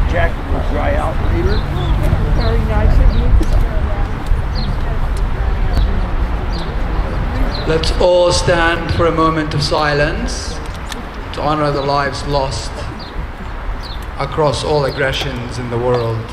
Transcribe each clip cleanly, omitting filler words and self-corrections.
jacket will dry out later. Very nice of you. Let's all stand for a moment of silence to honor the lives lost across all aggressions in the world.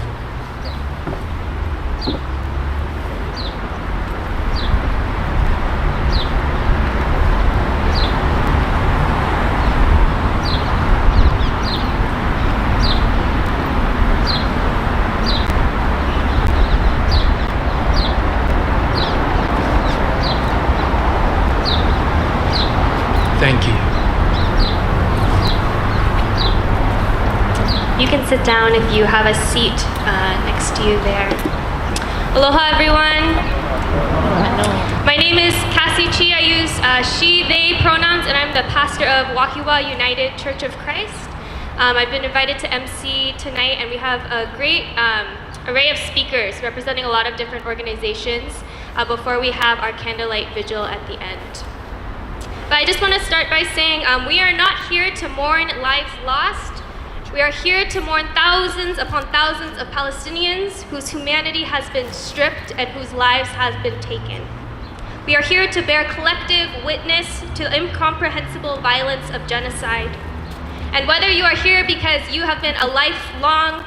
Thank you. You can sit down if you have a seat next to you there. Aloha, everyone. My name is Cassie Chi. I use she, they pronouns, and I'm the pastor of Waikīkī United Church of Christ. I've been invited to MC tonight, and we have a great array of speakers representing a lot of different organizations before we have our Candlelight Vigil at the end. But I just want to start by saying we are not here to mourn lives lost. We are here to mourn thousands upon thousands of Palestinians whose humanity has been stripped and whose lives have been taken. We are here to bear collective witness to incomprehensible violence of genocide. And whether you are here because you have been a lifelong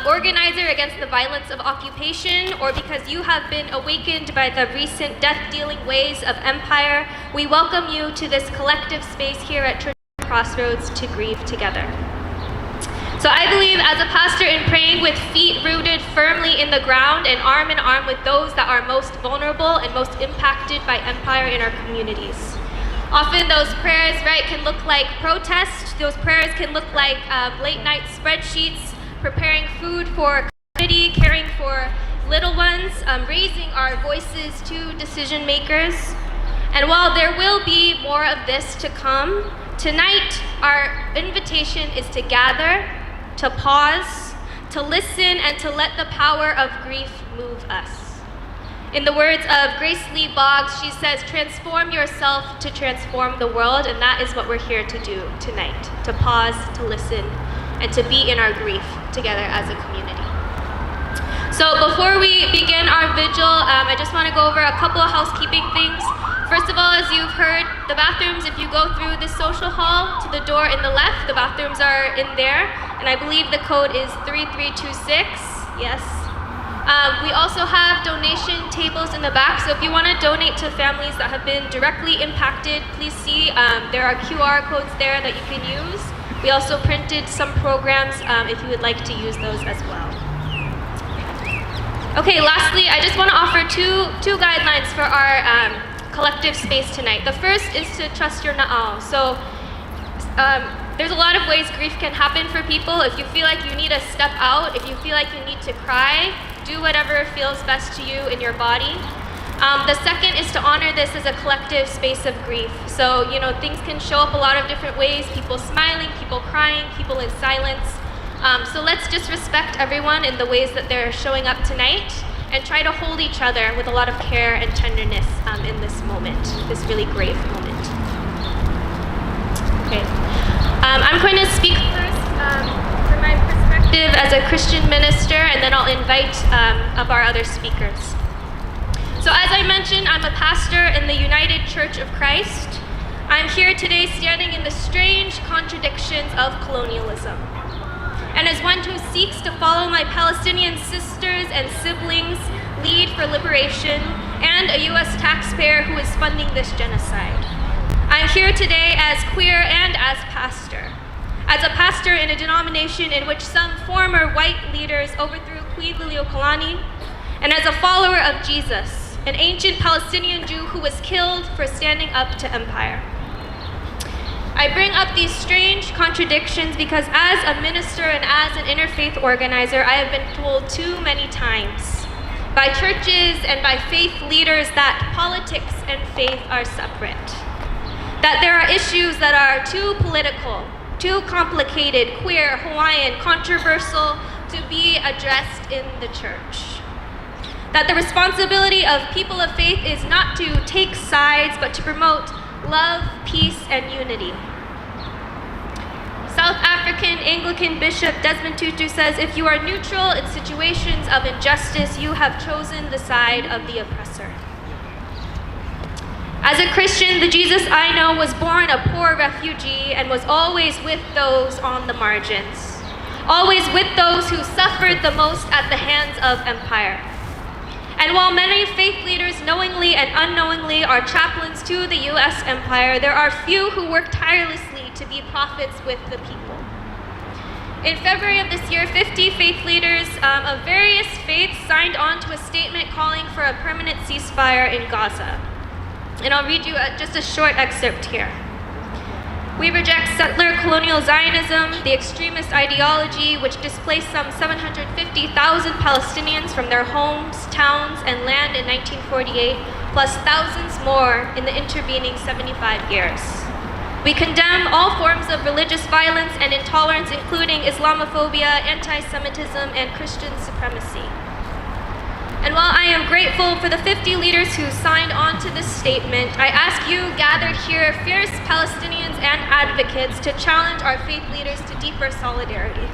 organizer against the violence of occupation, or because you have been awakened by the recent death-dealing ways of empire, we welcome you to this collective space here at Church Crossroads to grieve together. So I believe as a pastor in praying with feet rooted firmly in the ground and arm in arm with those that are most vulnerable and most impacted by empire in our communities. Often those prayers, right, can look like protest. Those prayers can look like late night spreadsheets, preparing food for community, caring for little ones, raising our voices to decision makers. And while there will be more of this to come, tonight our invitation is to gather, to pause, to listen, and to let the power of grief move us. In the words of Grace Lee Boggs, she says, transform yourself to transform the world, and that is what we're here to do tonight, to pause, to listen, and to be in our grief together as a community. So before we begin our vigil, I just want to go over a couple of housekeeping things. First of all, as you've heard, the bathrooms, if you go through the social hall to the door in the left, the bathrooms are in there, and I believe the code is 3326, yes. We also have donation tables in the back, so if you want to donate to families that have been directly impacted, please see there are QR codes there that you can use. We also printed some programs if you would like to use those as well. Okay, lastly, I just want to offer two guidelines for our collective space tonight. The first is to trust your na'au. So there's a lot of ways grief can happen for people. If you feel like you need to step out, if you feel like you need to cry, do whatever feels best to you in your body. The second is to honor this as a collective space of grief. So, you know, things can show up a lot of different ways, people smiling, people crying, people in silence. So let's just respect everyone in the ways that they're showing up tonight and try to hold each other with a lot of care and tenderness in this moment, this really grave moment. Okay. I'm going to speak first from my perspective as a Christian minister, and then I'll invite of our other speakers. So as I mentioned, I'm a pastor in the United Church of Christ. I'm here today standing in the strange contradictions of colonialism. And as one who seeks to follow my Palestinian sisters and siblings, lead for liberation, and a US taxpayer who is funding this genocide. I'm here today as queer and as pastor. As a pastor in a denomination in which some former white leaders overthrew Queen Liliuokalani, and as a follower of Jesus, an ancient Palestinian Jew who was killed for standing up to empire. I bring up these strange contradictions because as a minister and as an interfaith organizer, I have been told too many times by churches and by faith leaders that politics and faith are separate. That there are issues that are too political, too complicated, queer, Hawaiian, controversial to be addressed in the church. That the responsibility of people of faith is not to take sides, but to promote love, peace, and unity. South African Anglican Bishop Desmond Tutu says, if you are neutral in situations of injustice, you have chosen the side of the oppressor. As a Christian, the Jesus I know was born a poor refugee and was always with those on the margins, always with those who suffered the most at the hands of empire. And while many faith leaders knowingly and unknowingly are chaplains to the U.S. empire, there are few who work tirelessly to be prophets with the people. In February of this year, 50 faith leaders of various faiths signed on to a statement calling for a permanent ceasefire in Gaza. And I'll read you just a short excerpt here. We reject settler colonial Zionism, the extremist ideology which displaced some 750,000 Palestinians from their homes, towns, and land in 1948, plus thousands more in the intervening 75 years. We condemn all forms of religious violence and intolerance, including Islamophobia, anti-Semitism, and Christian supremacy. And while I am grateful for the 50 leaders who signed on to this statement, I ask you gathered here, fierce Palestinians and advocates, to challenge our faith leaders to deeper solidarity.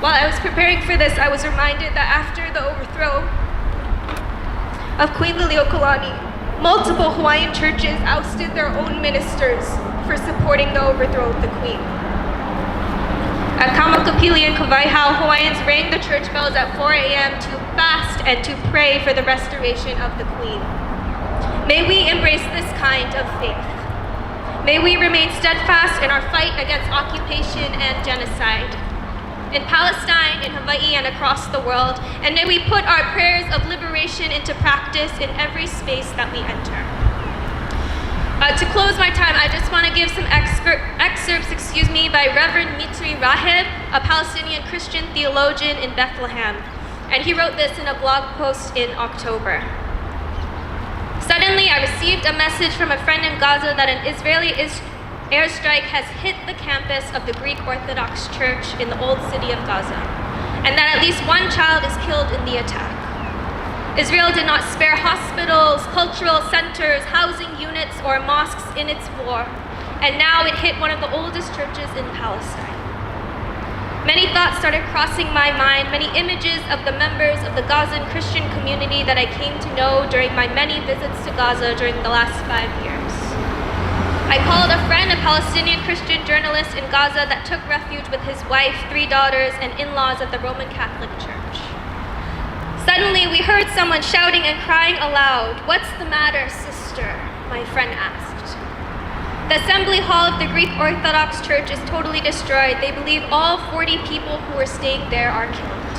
While I was preparing for this, I was reminded that after the overthrow of Queen Liliuokalani, multiple Hawaiian churches ousted their own ministers for supporting the overthrow of the Queen. At Kamakapili and Kawaihau, Hawaiians rang the church bells at 4 a.m. to fast and to pray for the restoration of the Queen. May we embrace this kind of faith. May we remain steadfast in our fight against occupation and genocide in Palestine, in Hawaii, and across the world. And may we put our prayers of liberation into practice in every space that we enter. To close my time, I just want to give some excerpts by Reverend Mitri Raheb, a Palestinian Christian theologian in Bethlehem. And he wrote this in a blog post in October. Suddenly, I received a message from a friend in Gaza that an Israeli airstrike has hit the campus of the Greek Orthodox Church in the old city of Gaza, and that at least one child is killed in the attack. Israel did not spare hospitals, cultural centers, housing units, or mosques in its war, and now it hit one of the oldest churches in Palestine. Many thoughts started crossing my mind, many images of the members of the Gazan Christian community that I came to know during my many visits to Gaza during the last 5 years. I called a friend, a Palestinian Christian journalist in Gaza that took refuge with his wife, 3 daughters, and in-laws at the Roman Catholic Church. Suddenly, we heard someone shouting and crying aloud. "What's the matter, sister?" my friend asked. The assembly hall of the Greek Orthodox Church is totally destroyed. They believe all 40 people who were staying there are killed.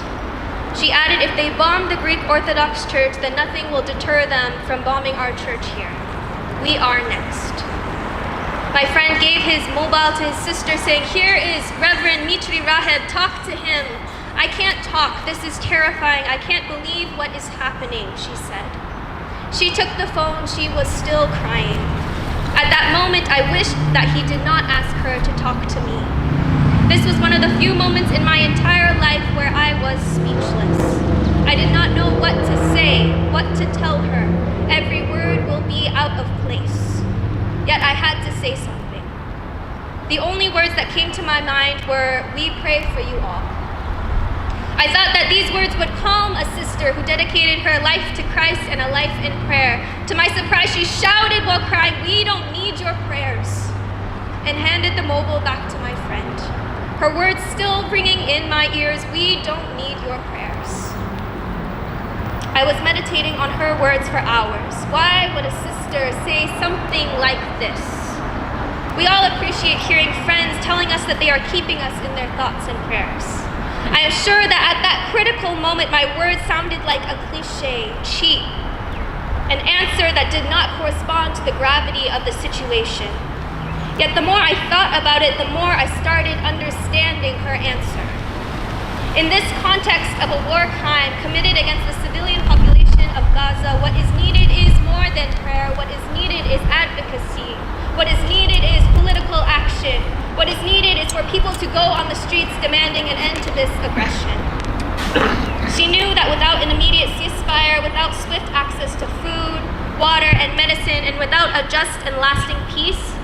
She added, if they bomb the Greek Orthodox Church, then nothing will deter them from bombing our church here. We are next. My friend gave his mobile to his sister, saying, "Here is Reverend Mitri Raheb, talk to him." "I can't talk, this is terrifying, I can't believe what is happening," she said. She took the phone, she was still crying. At that moment, I wished that he did not ask her to talk to me. This was one of the few moments in my entire life where I was speechless. I did not know what to say, what to tell her. Every word will be out of place. Yet I had to say something. The only words that came to my mind were, "We pray for you all." I thought that these words would calm a sister who dedicated her life to Christ and a life in prayer. To my surprise, she shouted while crying, "We don't need your prayers," and handed the mobile back to my friend. Her words still ringing in my ears, "We don't need your prayers." I was meditating on her words for hours. Why would a sister say something like this? We all appreciate hearing friends telling us that they are keeping us in their thoughts and prayers. I am sure that at that critical moment, my words sounded like a cliche, cheap, an answer that did not correspond to the gravity of the situation. Yet the more I thought about it, the more I started understanding her answer. In this context of a war crime committed against the civilian population of Gaza, what is needed is more than prayer. What is needed is advocacy. What is needed is political action. What is needed is for people to go on the streets demanding an end to this aggression. She knew that without an immediate ceasefire, without swift access to food, water, and medicine, and without a just and lasting peace,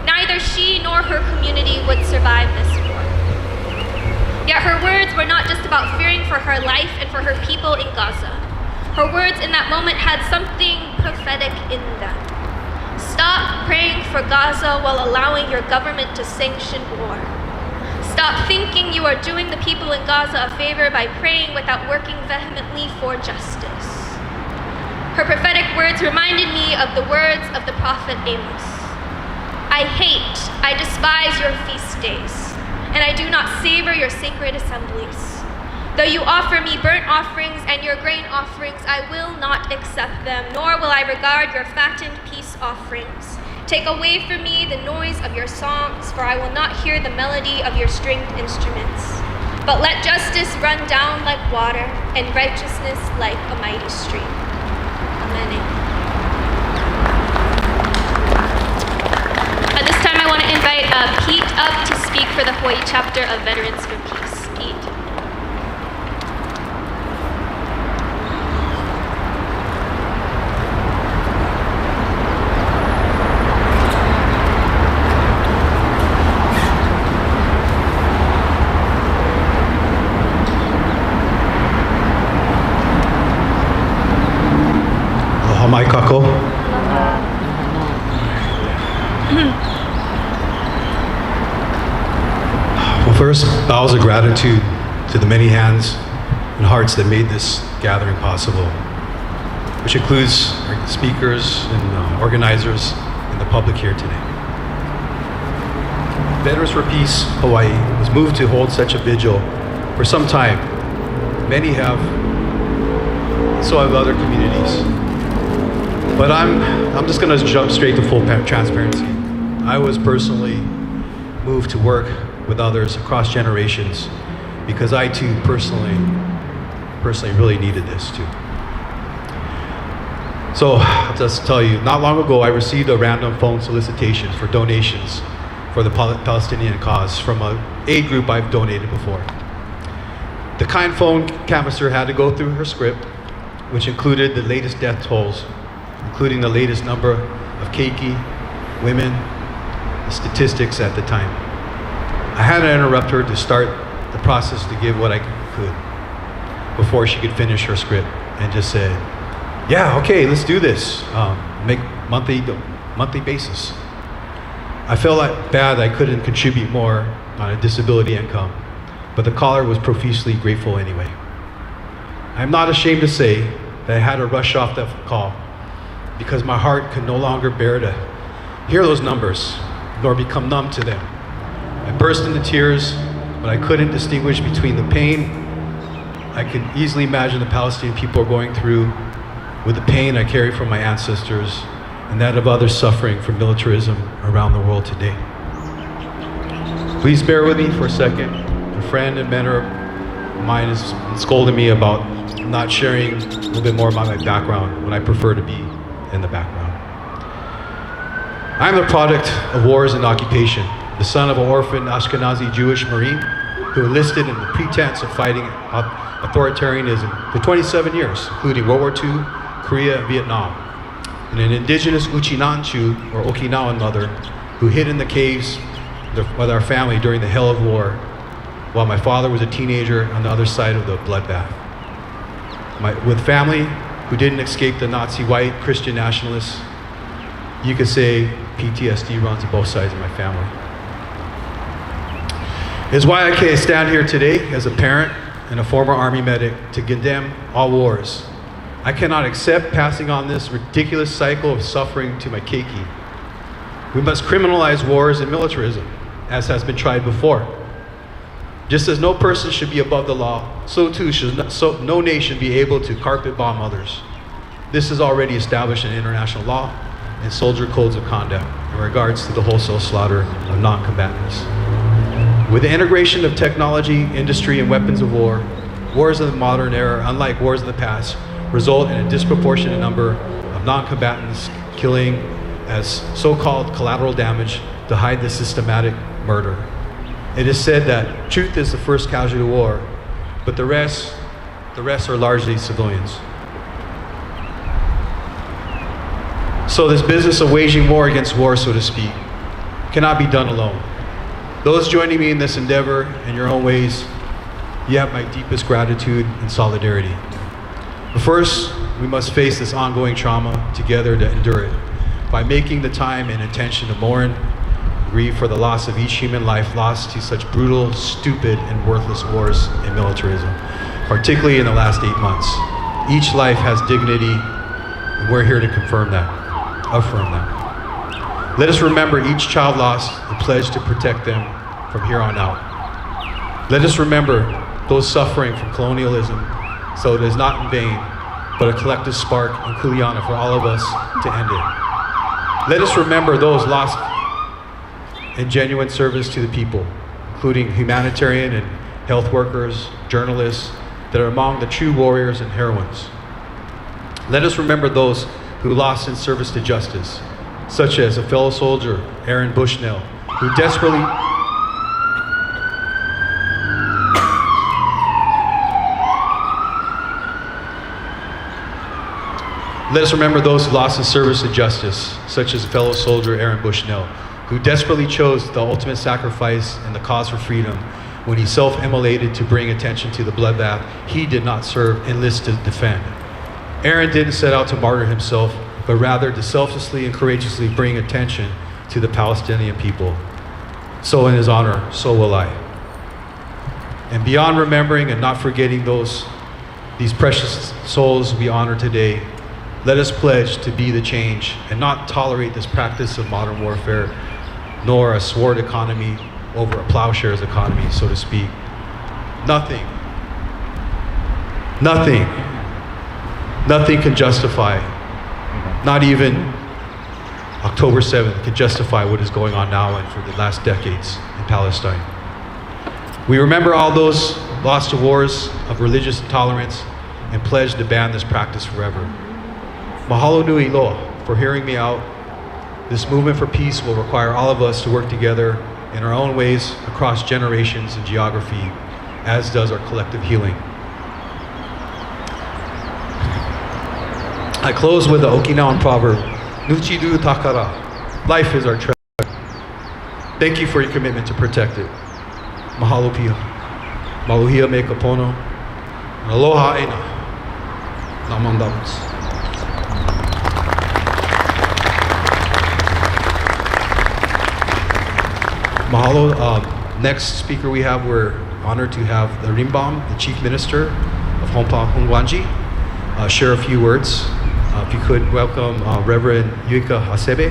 neither she nor her community would survive this war. Yet her words were not just about fearing for her life and for her people in Gaza. Her words in that moment had something prophetic in them. Stop praying for Gaza while allowing your government to sanction war. Stop thinking you are doing the people in Gaza a favor by praying without working vehemently for justice. Her prophetic words reminded me of the words of the prophet Amos. I despise your feast days, and I do not savor your sacred assemblies. Though you offer me burnt offerings and your grain offerings, I will not accept them, nor will I regard your fattened peace offerings. Take away from me the noise of your songs, for I will not hear the melody of your stringed instruments. But let justice run down like water, and righteousness like a mighty stream. Amen. At this time, I want to invite Pete up to speak for the Hawaii chapter of Veterans for Peace. Pete. Aloha mai kako. Well, first, bows of gratitude to the many hands and hearts that made this gathering possible, which includes our speakers and organizers and the public here today. Veterans for Peace Hawaii was moved to hold such a vigil for some time. Many have, so have other communities. But I'm just going to jump straight to full transparency. I was personally moved to work with others across generations because I too personally really needed this too. So I'll just tell you, not long ago I received a random phone solicitation for donations for the Palestinian cause from an aid group I've donated before. The kind phone canvasser had to go through her script, which included the latest death tolls, including the latest number of keiki, women, the statistics at the time. I had to interrupt her to start the process to give what I could before she could finish her script, and just said, yeah, okay, let's do this. Make monthly basis. I felt like bad I couldn't contribute more on a disability income, but the caller was profusely grateful anyway. I'm not ashamed to say that I had to rush off that call because my heart could no longer bear to hear those numbers, nor become numb to them. I burst into tears, but I couldn't distinguish between the pain I could easily imagine the Palestinian people are going through with the pain I carry from my ancestors and that of others suffering from militarism around the world today. Please bear with me for a second. A friend and mentor of mine is scolding me about not sharing a little bit more about my background when I prefer to be in the background. I'm the product of wars and occupation, the son of an orphan Ashkenazi Jewish Marine who enlisted in the pretense of fighting authoritarianism for 27 years, including World War II, Korea, and Vietnam, and an indigenous Uchinanchu or Okinawan mother who hid in the caves with our family during the hell of war while my father was a teenager on the other side of the bloodbath. With family who didn't escape the Nazi white Christian nationalists, you could say PTSD runs on both sides of my family. It's why I can stand here today as a parent and a former Army medic to condemn all wars. I cannot accept passing on this ridiculous cycle of suffering to my keiki. We must criminalize wars and militarism, as has been tried before. Just as no person should be above the law, so too should no nation be able to carpet bomb others. This is already established in international law and soldier codes of conduct in regards to the wholesale slaughter of non-combatants. With the integration of technology, industry, and weapons of war, wars of the modern era, unlike wars of the past, result in a disproportionate number of non-combatants killing as so-called collateral damage to hide the systematic murder. It is said that truth is the first casualty of war, but the rest are largely civilians. So this business of waging war against war, so to speak, cannot be done alone. Those joining me in this endeavor in your own ways, you have my deepest gratitude and solidarity. But first, we must face this ongoing trauma together to endure it by making the time and intention to mourn, grieve for the loss of each human life lost to such brutal, stupid, and worthless wars and militarism, particularly in the last 8 months. Each life has dignity, and we're here to affirm that. Let us remember each child lost and pledge to protect them from here on out. Let us remember those suffering from colonialism, so it is not in vain, but a collective spark in Kuleana for all of us to end it. Let us remember those lost in genuine service to the people, including humanitarian and health workers, journalists, that are among the true warriors and heroines. Let us remember those who lost in service to justice, such as a fellow soldier, Aaron Bushnell, who desperately Let us remember those who lost in service to justice, such as a fellow soldier, Aaron Bushnell, who desperately chose the ultimate sacrifice and the cause for freedom when he self-immolated to bring attention to the bloodbath he did not serve, enlist to defend. Aaron didn't set out to martyr himself, but rather to selflessly and courageously bring attention to the Palestinian people. So in his honor, so will I. And beyond remembering and not forgetting these precious souls we honor today, let us pledge to be the change and not tolerate this practice of modern warfare, nor a sword economy over a plowshare's economy, so to speak. Nothing can justify, not even October 7th can justify what is going on now and for the last decades in Palestine. We remember all those lost to wars of religious intolerance and pledge to ban this practice forever. Mahalo nui loa for hearing me out. This movement for peace will require all of us to work together in our own ways across generations and geography, as does our collective healing. I close with the Okinawan proverb, Nuchidu Takara, life is our treasure. Thank you for your commitment to protect it. Mahalo pia, maluhia me kapono, and aloha ena, namandavus. Mahalo. Next speaker we have, we're honored to have the Rimbam, the Chief Minister of Hompa Hungwanji, share a few words. If you could welcome Reverend Yuika Hasebe,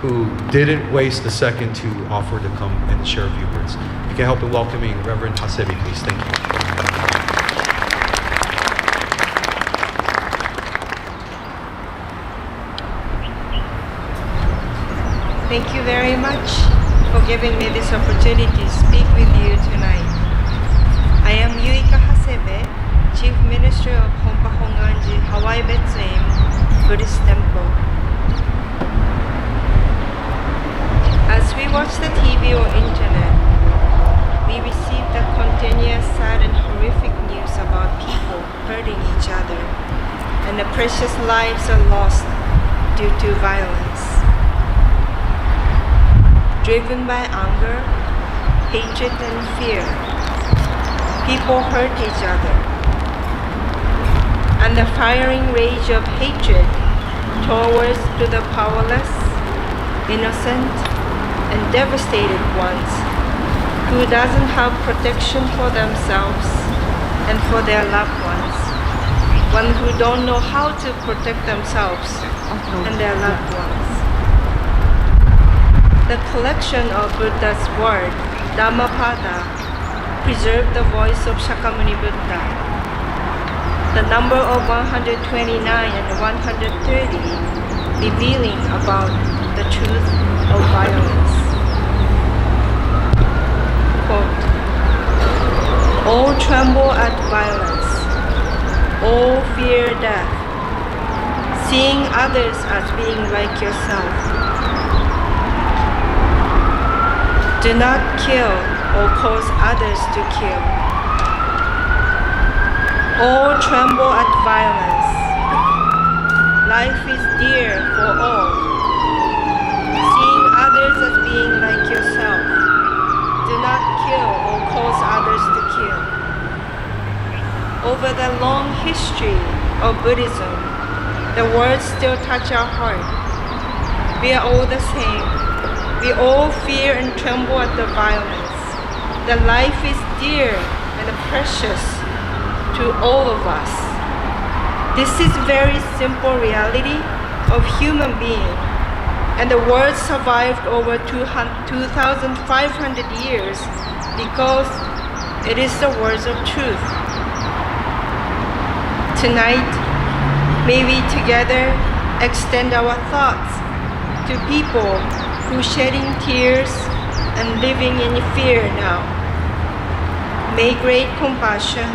who didn't waste a second to offer to come and share a few words. If you can help in welcoming Reverend Hasebe, please. Thank you. Thank you very much for giving me this opportunity to speak with you tonight. I am Yuika Hasebe, Chief Minister of Hompa Honganji Hawaii Betsaim Buddhist Temple. As we watch the TV or internet, we receive the continuous sad and horrific news about people hurting each other, and the precious lives are lost due to violence. Driven by anger, hatred, and fear, people hurt each other. And the firing rage of hatred towards to the powerless, innocent, and devastated ones who doesn't have protection for themselves and for their loved ones, one who don't know how to protect themselves and their loved ones. The collection of Buddha's word, Dhammapada, preserved the voice of Shakyamuni Buddha. The number of 129 and 130 revealing about the truth of violence. Quote, all tremble at violence, all fear death, seeing others as being like yourself. Do not kill or cause others to kill. All tremble at violence. Life is dear for all. seeing others as being like yourself. Do not kill or cause others to kill. Over the long history of Buddhism, the words still touch our heart. We are all the same. We all fear and tremble at the violence. The life is dear and precious to all of us. This is very simple reality of human being, and the words survived over 2,500 years because it is the words of truth. Tonight, may we together extend our thoughts to people who shedding tears and living in fear now. May great compassion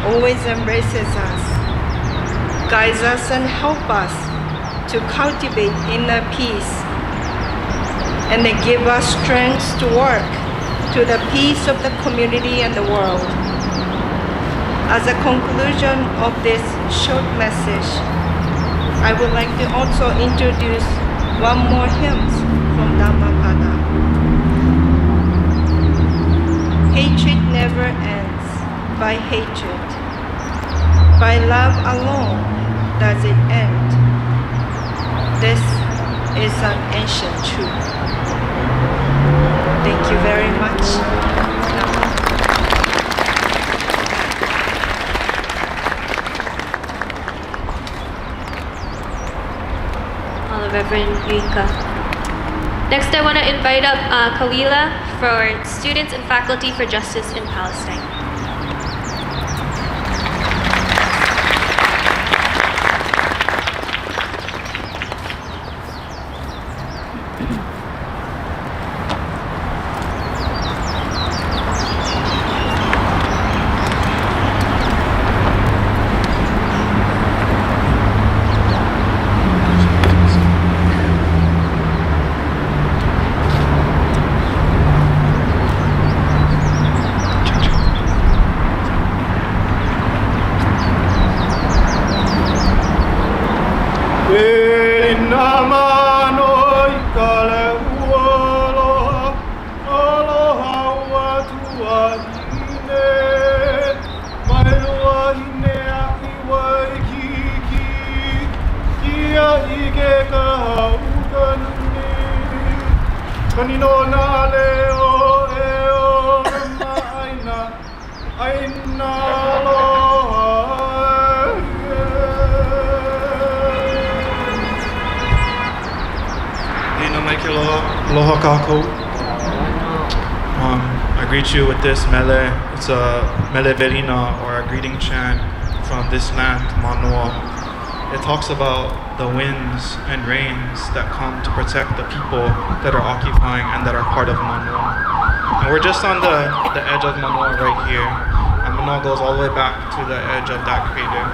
always embraces us, guides us and help us to cultivate inner peace, and they give us strength to work to the peace of the community and the world. As a conclusion of this short message, I would like to also introduce one more hymn from Dhammapada. Hatred never ends by hatred. By love alone does it end. This is an ancient truth. Thank you very much. Reverend Yuika. Next, I want to invite up Kalila for Students and Faculty for Justice in Palestine. Aloha kako. I greet you with this mele. It's a mele verina, or a greeting chant from this land, Mānoa. It talks about the winds and rains that come to protect the people that are occupying and that are part of Mānoa. And we're just on the edge of Mānoa right here. And Mānoa goes all the way back to the edge of that crater.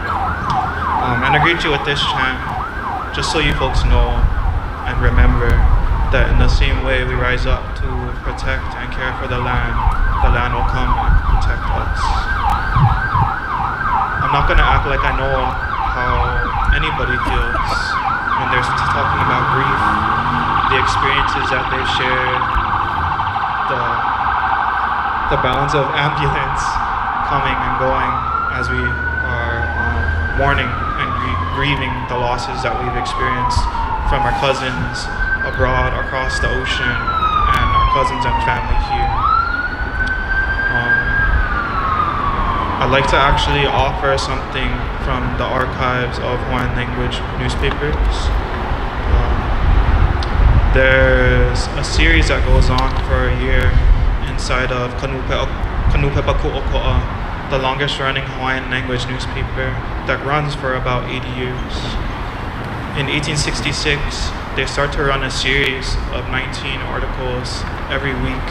And I greet you with this chant, just so you folks know and remember that in the same way we rise up to protect and care for the land will come and protect us. I'm not gonna act like I know how anybody feels when they're talking about grief, the experiences that they've shared, the balance of ambulance coming and going as we are mourning and grieving the losses that we've experienced from our cousins abroad, across the ocean, and our cousins and family here. I'd like to actually offer something from the archives of Hawaiian language newspapers. There's a series that goes on for a year inside of Kanupepa Ku'oko'a, the longest running Hawaiian language newspaper that runs for about 80 years. In 1866, they start to run a series of 19 articles every week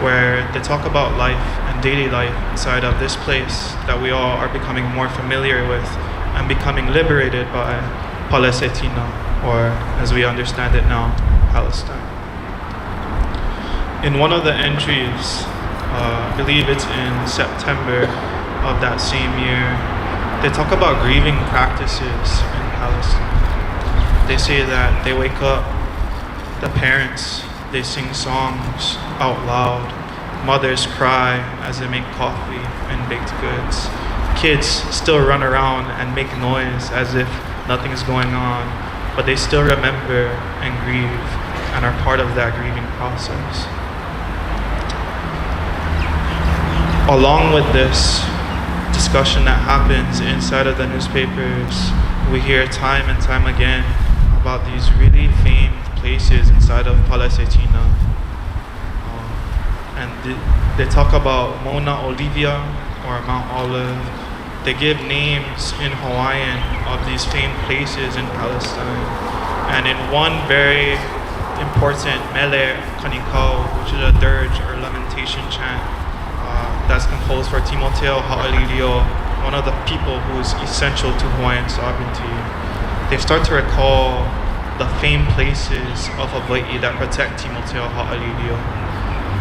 where they talk about life and daily life inside of this place that we all are becoming more familiar with and becoming liberated by Palestina, or as we understand it now, Palestine. In one of the entries, I believe it's in September of that same year, they talk about grieving practices in Palestine. They say that they wake up The parents, they sing songs out loud. Mothers cry as they make coffee and baked goods. Kids still run around and make noise as if nothing is going on, but they still remember and grieve and are part of that grieving process. Along with this discussion that happens inside of the newspapers, we hear time and time again about these really famed places inside of Palestina. And they talk about Mauna Olivia or Mount Olive. They give names in Hawaiian of these famed places in Palestine. And in one very important mele kanikau, which is a dirge or lamentation chant that's composed for Timoteo Ha'alilio, one of the people who is essential to Hawaiian sovereignty, they start to recall the famed places of Hawaii that protect Timoteo Ha'alilio.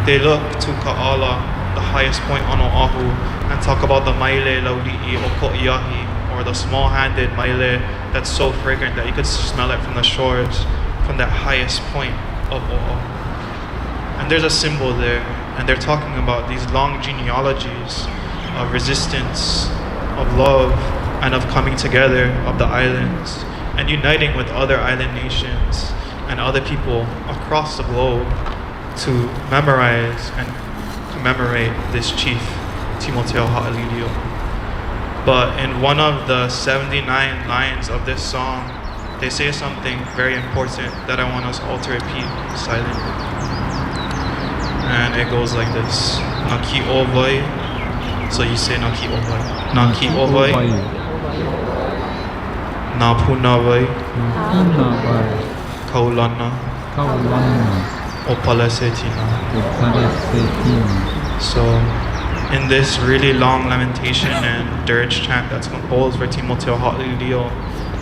They look to Ka'ala, the highest point on Oahu, and talk about the maile lauli'i o ko'iahi, or the small-handed maile that's so fragrant that you could smell it from the shores, from that highest point of Oahu. And there's a symbol there, and they're talking about these long genealogies of resistance, of love, and of coming together of the islands, and uniting with other island nations and other people across the globe to memorize and commemorate this chief, Timoteo Ha'alilio. But in one of the 79 lines of this song, they say something very important that I want us all to repeat silently. And it goes like this. Naki ovai. So you say Naki ovai. Naki ovai. Na punawai. Kaulana. O Palestina. So in this really long lamentation and dirge chant that's composed for Timoteo Ha'alilio,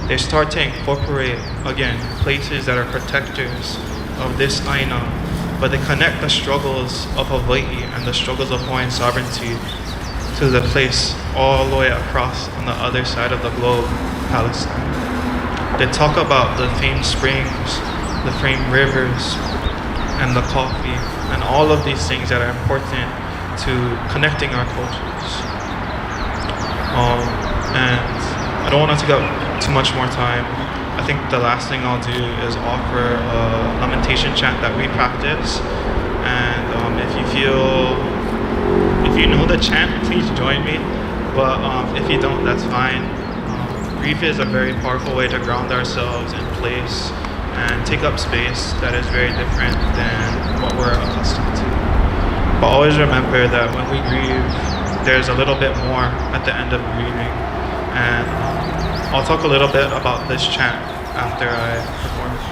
they start to incorporate, again, places that are protectors of this aina, but they connect the struggles of Hawaii and the struggles of Hawaiian sovereignty to the place all the way across on the other side of the globe, Palestine. They talk about the famed springs, the famed rivers, and the coffee, and all of these things that are important to connecting our cultures. And I don't want to take up too much more time. I think the last thing I'll do is offer a lamentation chant that we practice. And if you know the chant, please join me. But if you don't, that's fine. Grief is a very powerful way to ground ourselves in place and take up space that is very different than what we're accustomed to. But always remember that when we grieve, there's a little bit more at the end of grieving. And I'll talk a little bit about this chant after I perform it.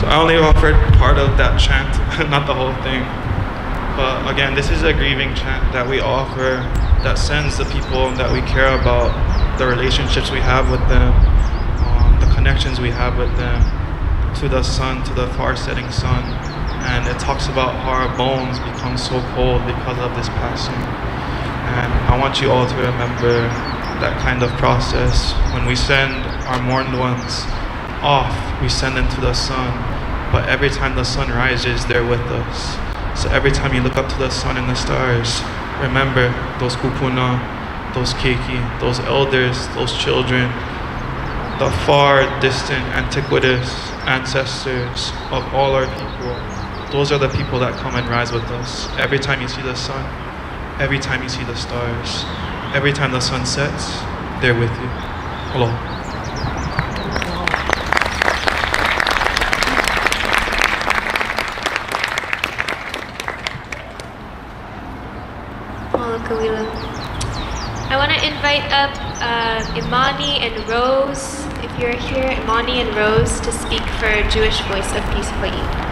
I only offered part of that chant, not the whole thing. But again, this is a grieving chant that we offer that sends the people that we care about, the relationships we have with them, the connections we have with them, to the sun, to the far setting sun. And it talks about how our bones become so cold because of this passing. And I want you all to remember that kind of process. When we send our mourned ones off, we send them to the sun. But every time the sun rises, they're with us. So every time you look up to the sun and the stars, remember those kupuna, those keiki, those elders, those children, the far distant antiquitous ancestors of all our people. Those are the people that come and rise with us. Every time you see the sun, every time you see the stars, every time the sun sets, they're with you. Aloha. I want to invite up Imani and Rose, if you're here, Imani and Rose, to speak for Jewish Voice of Peace-Hawai'i.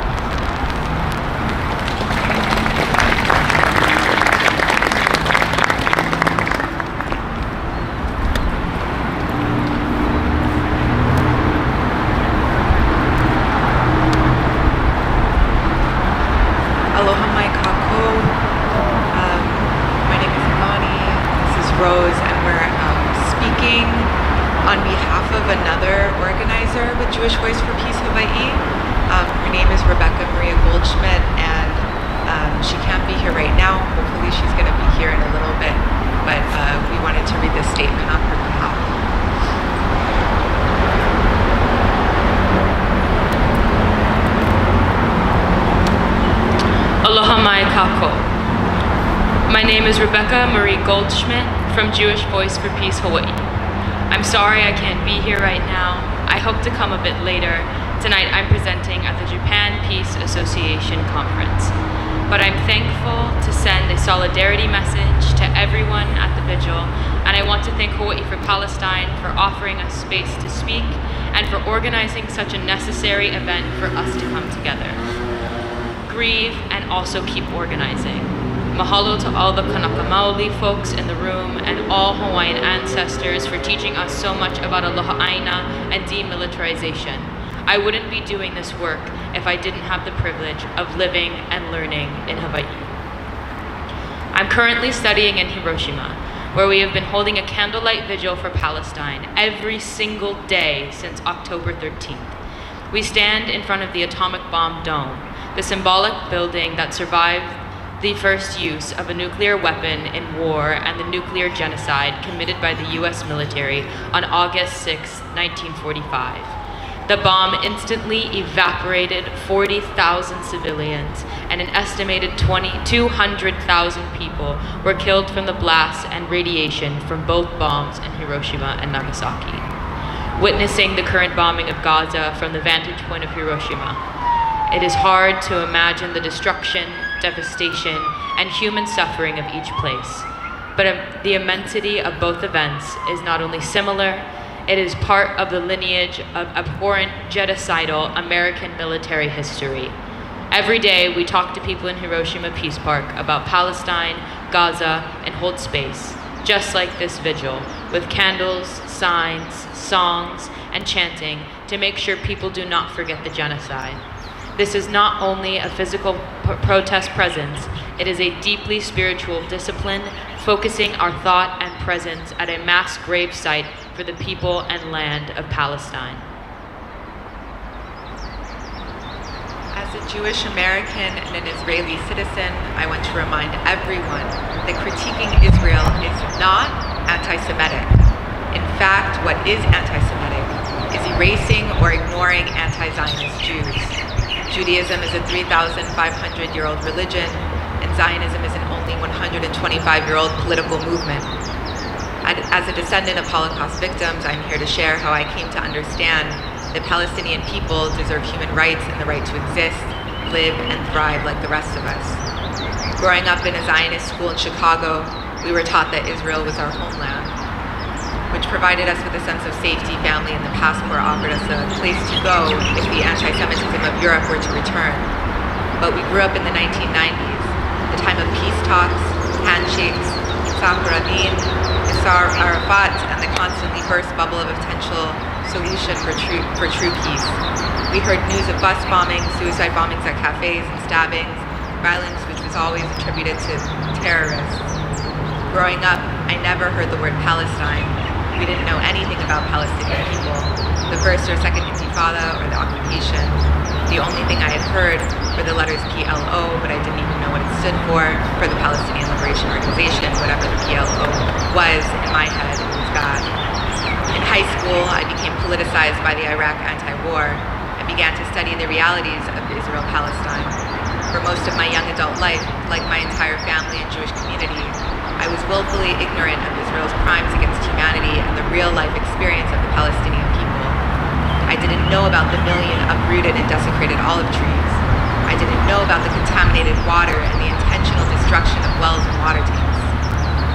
My name is Rebecca Marie Goldschmidt from Jewish Voice for Peace-Hawai'i. I'm sorry I can't be here right now. I hope to come a bit later. Tonight I'm presenting at the Japan Peace Association Conference. But I'm thankful to send a solidarity message to everyone at the Vigil, and I want to thank Hawaii for Palestine for offering us space to speak and for organizing such a necessary event for us to come together, grieve, and also keep organizing. Mahalo to all the Kanaka Maoli folks in the room and all Hawaiian ancestors for teaching us so much about aloha aina and demilitarization. I wouldn't be doing this work if I didn't have the privilege of living and learning in Hawaii. I'm currently studying in Hiroshima, where we have been holding a candlelight vigil for Palestine every single day since October 13th. We stand in front of the atomic bomb dome, the symbolic building that survived the first use of a nuclear weapon in war and the nuclear genocide committed by the US military on August 6, 1945. The bomb instantly evaporated 40,000 civilians, and an estimated 200,000 people were killed from the blasts and radiation from both bombs in Hiroshima and Nagasaki. Witnessing the current bombing of Gaza from the vantage point of Hiroshima, it is hard to imagine the destruction, devastation, and human suffering of each place. But the immensity of both events is not only similar, it is part of the lineage of abhorrent, genocidal American military history. Every day we talk to people in Hiroshima Peace Park about Palestine, Gaza, and hold space, just like this vigil, with candles, signs, songs, and chanting to make sure people do not forget the genocide. This is not only a physical protest presence, it is a deeply spiritual discipline, focusing our thought and presence at a mass grave site for the people and land of Palestine. As a Jewish American and an Israeli citizen, I want to remind everyone that critiquing Israel is not anti-Semitic. In fact, what is anti-Semitic is erasing or ignoring anti-Zionist Jews. Judaism is a 3,500-year-old religion, and Zionism is an only 125-year-old political movement. As a descendant of Holocaust victims, I'm here to share how I came to understand that Palestinian people deserve human rights and the right to exist, live, and thrive like the rest of us. Growing up in a Zionist school in Chicago, we were taught that Israel was our homeland, which provided us with a sense of safety, family, and the passport offered us a place to go if the anti-Semitism of Europe were to return. But we grew up in the 1990s, the time of peace talks, handshakes, Sakharadin, Yasser Arafat, and the constantly burst bubble of a potential solution for true peace. We heard news of bus bombings, suicide bombings at cafes, and stabbings, violence which was always attributed to terrorists. Growing up, I never heard the word Palestine. We didn't know anything about Palestinian people, the first or second intifada or the occupation. The only thing I had heard were the letters PLO, but I didn't even know what it stood for the Palestinian Liberation Organization, whatever the PLO was. In my head, it was bad. In high school, I became politicized by the Iraq anti-war and began to study the realities of Israel-Palestine. For most of my young adult life, like my entire family and Jewish community, I was willfully ignorant of Israel's crimes against humanity and the real-life experience of the Palestinian people. I didn't know about the million uprooted and desecrated olive trees. I didn't know about the contaminated water and the intentional destruction of wells and water tanks.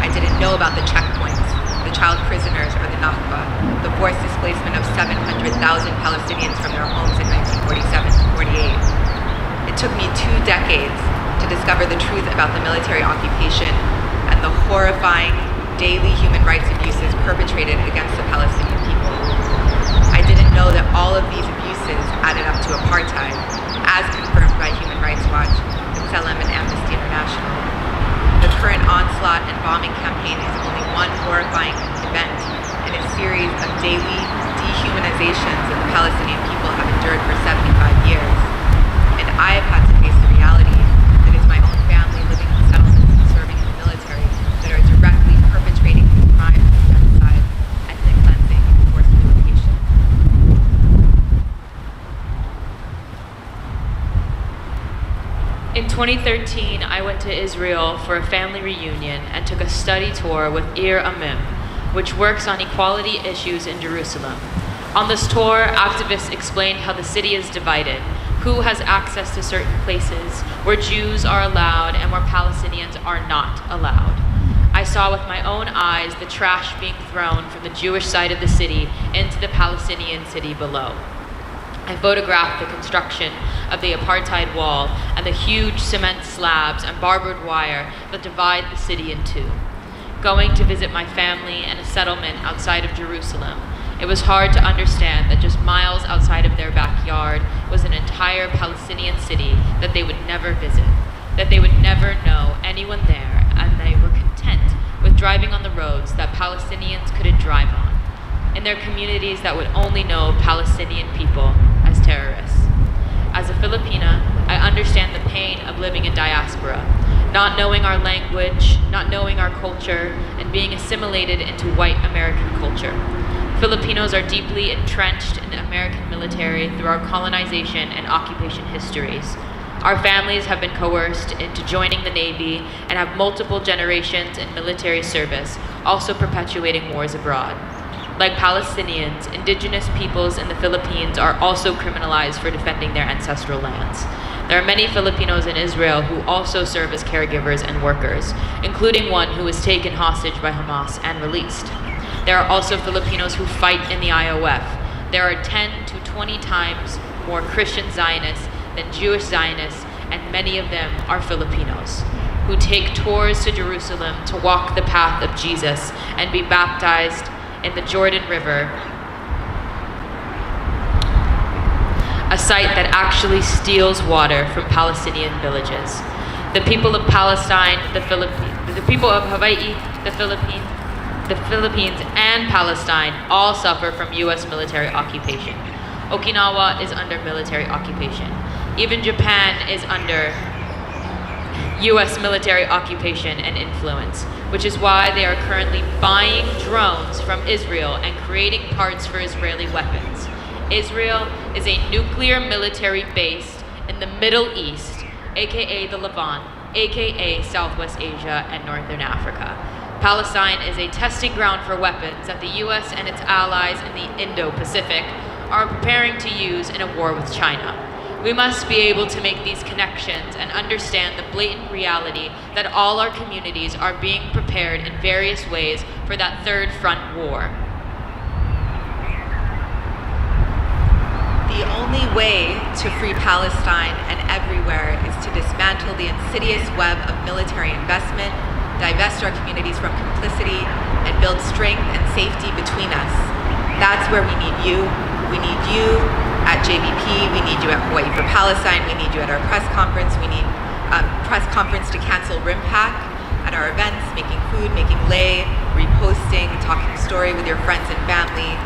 I didn't know about the checkpoints, the child prisoners, or the Nakba, the forced displacement of 700,000 Palestinians from their homes in 1947-48. It took me 2 decades to discover the truth about the military occupation and the horrifying daily human rights abuses perpetrated against the Palestinian people. I didn't know that all of these abuses added up to apartheid, as confirmed by Human Rights Watch, B'Tselem, and Amnesty International. The current onslaught and bombing campaign is only one horrifying event in a series of daily dehumanizations that the Palestinian people have endured for 75 years. And I have had to face the reality that it's my own family living in settlements and serving in the military that are directly perpetrating these crimes of genocide, ethnic cleansing, and forced relocation. In 2013, I went to Israel for a family reunion and took a study tour with Ir Amim, which works on equality issues in Jerusalem. On this tour, activists explained how the city is divided, who has access to certain places, where Jews are allowed and where Palestinians are not allowed. I saw with my own eyes the trash being thrown from the Jewish side of the city into the Palestinian city below. I photographed the construction of the apartheid wall and the huge cement slabs and barbed wire that divide the city in two. Going to visit my family in a settlement outside of Jerusalem, it was hard to understand that just miles outside of their backyard was an entire Palestinian city that they would never visit, that they would never know anyone there, and they were content with driving on the roads that Palestinians couldn't drive on, in their communities that would only know Palestinian people as terrorists. As a Filipina, I understand the pain of living in diaspora, not knowing our language, not knowing our culture, and being assimilated into white American culture. Filipinos are deeply entrenched in the American military through our colonization and occupation histories. Our families have been coerced into joining the Navy and have multiple generations in military service, also perpetuating wars abroad. Like Palestinians, indigenous peoples in the Philippines are also criminalized for defending their ancestral lands. There are many Filipinos in Israel who also serve as caregivers and workers, including one who was taken hostage by Hamas and released. There are also Filipinos who fight in the IOF. There are 10 to 20 times more Christian Zionists than Jewish Zionists, and many of them are Filipinos who take tours to Jerusalem to walk the path of Jesus and be baptized in the Jordan River, a site that actually steals water from Palestinian villages. The people of Palestine, the people of Hawaii, the Philippines, and Palestine all suffer from U.S. military occupation. Okinawa is under military occupation. Even Japan is under U.S. military occupation and influence, which is why they are currently buying drones from Israel and creating parts for Israeli weapons. Israel is a nuclear military base in the Middle East, aka the Levant, aka Southwest Asia and Northern Africa. Palestine is a testing ground for weapons that the US and its allies in the Indo-Pacific are preparing to use in a war with China. We must be able to make these connections and understand the blatant reality that all our communities are being prepared in various ways for that third front war. The only way to free Palestine and everywhere is to dismantle the insidious web of military investment, divest our communities from complicity, and build strength and safety between us. That's where we need you. We need you at JBP. We need you at Hawaii for Palestine. We need you at our press conference. We need press conference to cancel RIMPAC, at our events, making food, making lei, reposting, talking story with your friends and family.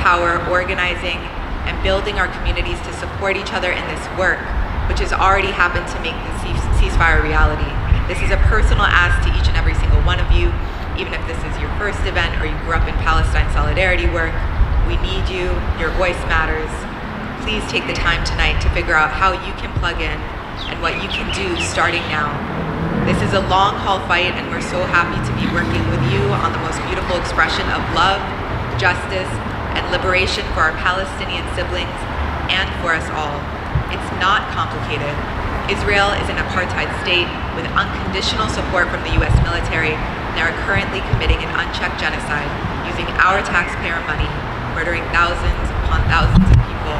power organizing and building our communities to support each other in this work, which has already happened to make the ceasefire a reality. This is a personal ask to each and every single one of you, even if this is your first event or you grew up in Palestine solidarity work. We need you, your voice matters. Please take the time tonight to figure out how you can plug in and what you can do starting now. This is a long haul fight, and we're so happy to be working with you on the most beautiful expression of love, justice, and liberation for our Palestinian siblings and for us all. It's not complicated. Israel is an apartheid state with unconditional support from the US military, and they are currently committing an unchecked genocide using our taxpayer money, murdering thousands upon thousands of people,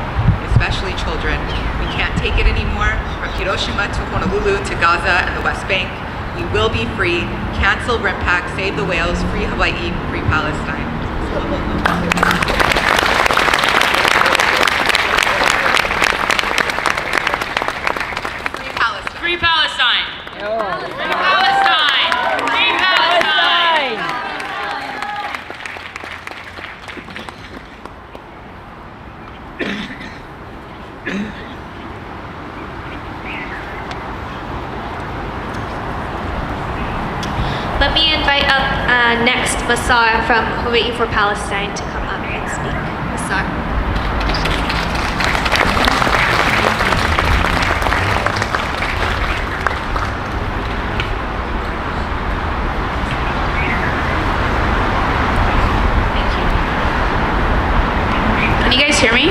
especially children. We can't take it anymore. From Hiroshima to Honolulu to Gaza and the West Bank, we will be free. Cancel RIMPAC, save the whales, free Hawaii, free Palestine. Free Palestine! Free Palestine! Free Palestine! Let me invite up next Masar from Hawaii for Palestine to come up and speak. Masar. Can you guys hear me?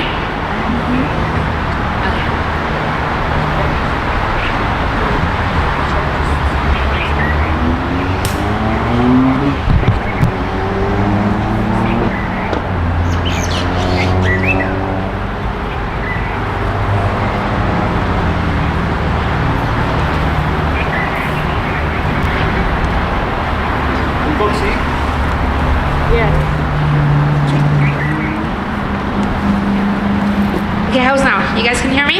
Okay, how's now? You guys can hear me?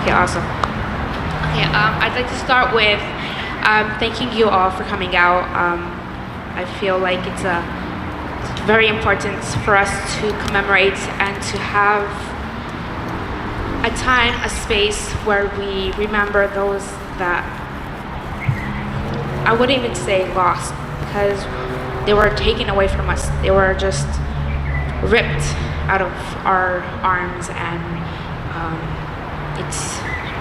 Okay, awesome. Okay, I'd like to start with thanking you all for coming out. I feel like it's very important for us to commemorate and to have a time, a space where we remember those that I wouldn't even say lost, because they were taken away from us. They were just ripped out of our arms, and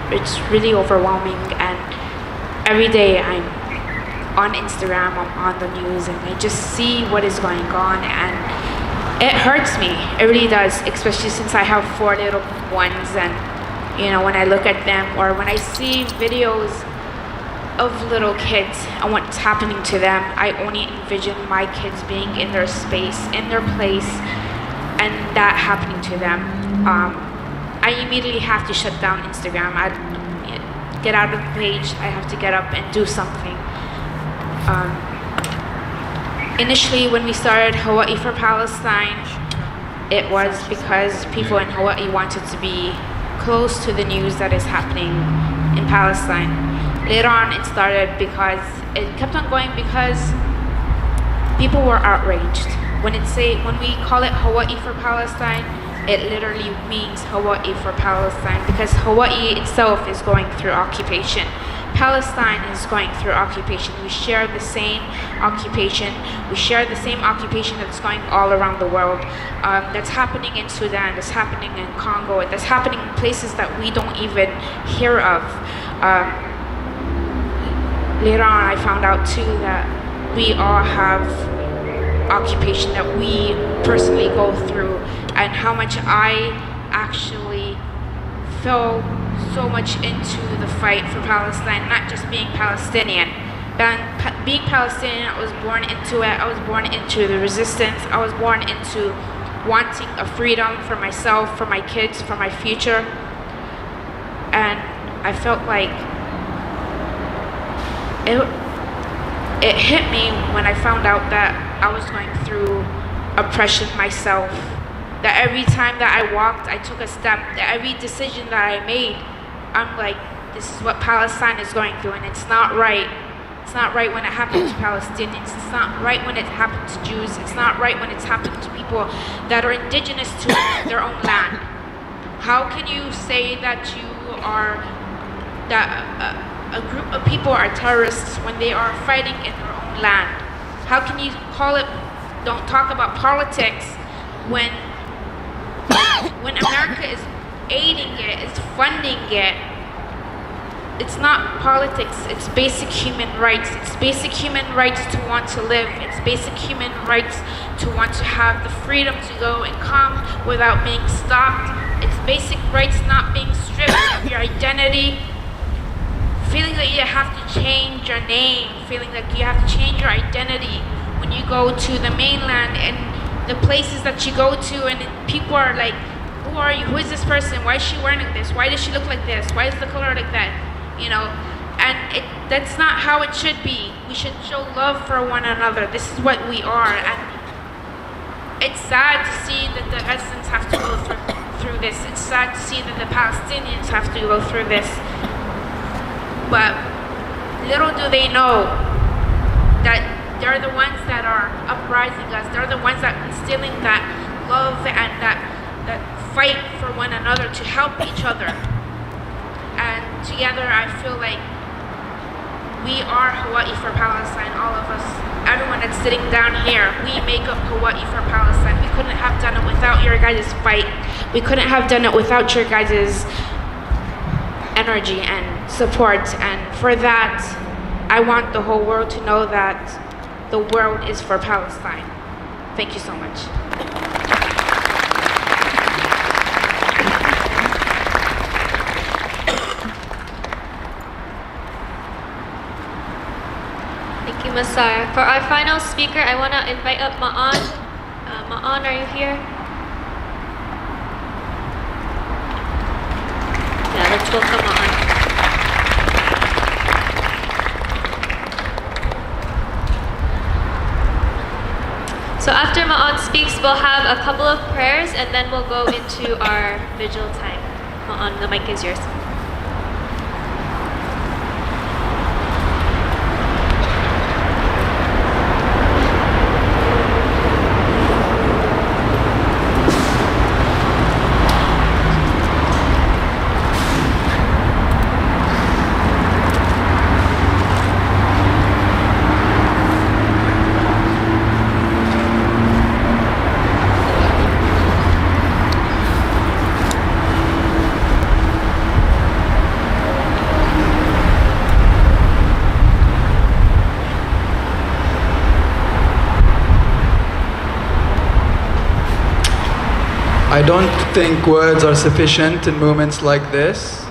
it's really overwhelming. And every day I'm on Instagram, I'm on the news, and I just see what is going on, and it hurts me. It really does, especially since I have 4 little ones, and you know, when I look at them or when I see videos of little kids and what's happening to them, I only envision my kids being in their space, in their place, and that happening to them. I immediately have to shut down Instagram. I get out of the page. I have to get up and do something. Initially, when we started Hawaii for Palestine, it was because people in Hawaii wanted to be close to the news that is happening in Palestine. Later on, it started because it kept on going because people were outraged. When we call it Hawaii for Palestine, it literally means Hawaii for Palestine, because Hawaii itself is going through occupation. Palestine is going through occupation. We share the same occupation. We share the same occupation that's going all around the world. That's happening in Sudan, that's happening in Congo, that's happening in places that we don't even hear of. Later on, I found out too that we all have occupation that we personally go through, and how much I actually fell so much into the fight for Palestine, not just being Palestinian. Being Palestinian, I was born into it. I was born into the resistance. I was born into wanting a freedom for myself, for my kids, for my future. And I felt like it hit me when I found out that I was going through oppression myself. That every time that I walked, I took a step, that every decision that I made, I'm like, this is what Palestine is going through, and it's not right. It's not right when it happens to Palestinians. It's not right when it happens to Jews. It's not right when it's happened to people that are indigenous to their own land. How can you say that a group of people are terrorists when they are fighting in their own land? How can you don't talk about politics when America is aiding it, is funding it? It's not politics, it's basic human rights. It's basic human rights to want to live. It's basic human rights to want to have the freedom to go and come without being stopped. It's basic rights not being stripped of your identity. Feeling that you have to change your name, feeling like you have to change your identity when you go to the mainland and the places that you go to, and people are like, who are you? Who is this person? Why is she wearing like this? Why does she look like this? Why is the color like that? You know, and that's not how it should be. We should show love for one another. This is what we are, and it's sad to see that the Gazaans have to go through this. It's sad to see that the Palestinians have to go through this. But little do they know that they're the ones that are uprising us. They're the ones that are instilling that love and that fight for one another to help each other. And together I feel like we are Hawaii for Palestine, all of us. Everyone that's sitting down here, we make up Hawaii for Palestine. We couldn't have done it without your guys' fight. We couldn't have done it without your guys' energy and support. And for that, I want the whole world to know that the world is for Palestine. Thank you so much. Thank you, Masar. For our final speaker, I want to invite up Ma'an. Ma'an, are you here? Yeah, let's welcome Ma'an. So after Ma'an speaks, we'll have a couple of prayers and then we'll go into our vigil time. Ma'an, the mic is yours. I don't think words are sufficient in moments like this.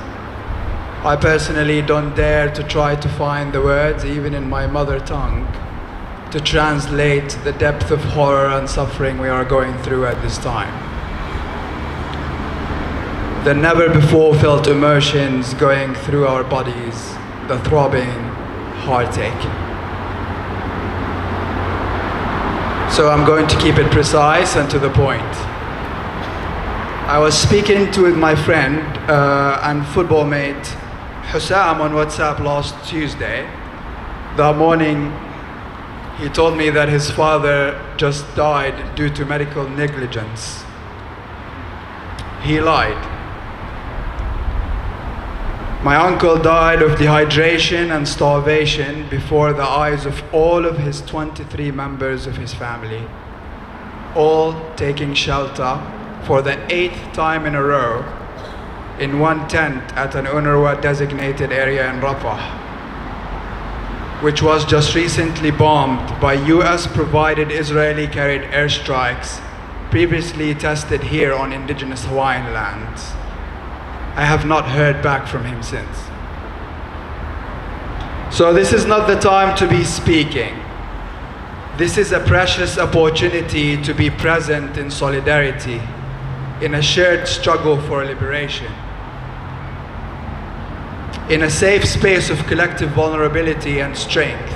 I personally don't dare to try to find the words, even in my mother tongue, to translate the depth of horror and suffering we are going through at this time. The never before felt emotions going through our bodies, the throbbing heartache. So I'm going to keep it precise and to the point. I was speaking with my friend and football mate Hussam on WhatsApp last Tuesday. That morning, he told me that his father just died due to medical negligence. He lied. My uncle died of dehydration and starvation before the eyes of all of his 23 members of his family, all taking shelter for the 8th time in a row in one tent at an UNRWA designated area in Rafah, which was just recently bombed by US provided Israeli carried airstrikes previously tested here on indigenous Hawaiian lands. I have not heard back from him since. So this is not the time to be speaking. This is a precious opportunity to be present in solidarity, in a shared struggle for liberation, in a safe space of collective vulnerability and strength,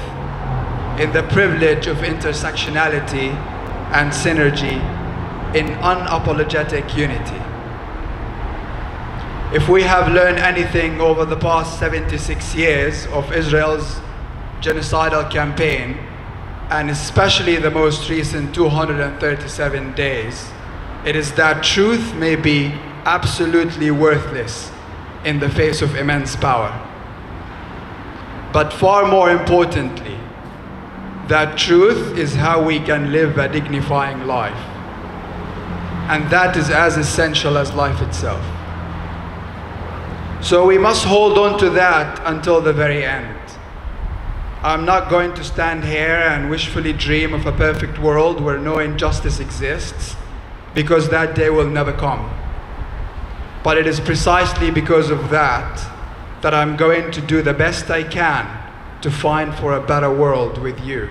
in the privilege of intersectionality and synergy, in unapologetic unity. If we have learned anything over the past 76 years of Israel's genocidal campaign, and especially the most recent 237 days, it is that truth may be absolutely worthless in the face of immense power. But far more importantly, that truth is how we can live a dignifying life. And that is as essential as life itself. So we must hold on to that until the very end. I'm not going to stand here and wishfully dream of a perfect world where no injustice exists, because that day will never come. But it is precisely because of that I'm going to do the best I can to find for a better world with you.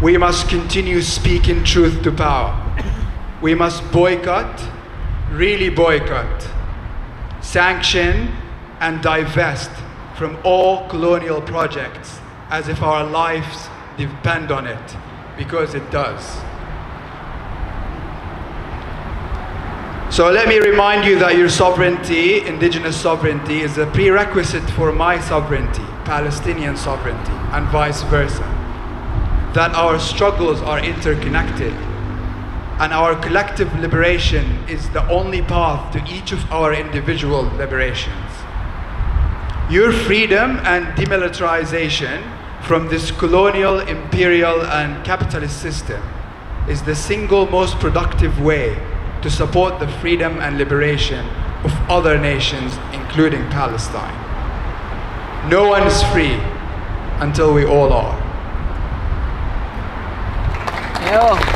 We must continue speaking truth to power. We must boycott, really boycott, sanction and divest from all colonial projects as if our lives depend on it, because it does. So let me remind you that your sovereignty, indigenous sovereignty, is a prerequisite for my sovereignty, Palestinian sovereignty, and vice versa. That our struggles are interconnected, and our collective liberation is the only path to each of our individual liberations. Your freedom and demilitarization from this colonial, imperial, and capitalist system is the single most productive way to support the freedom and liberation of other nations, including Palestine. No one is free until we all are. Yeah.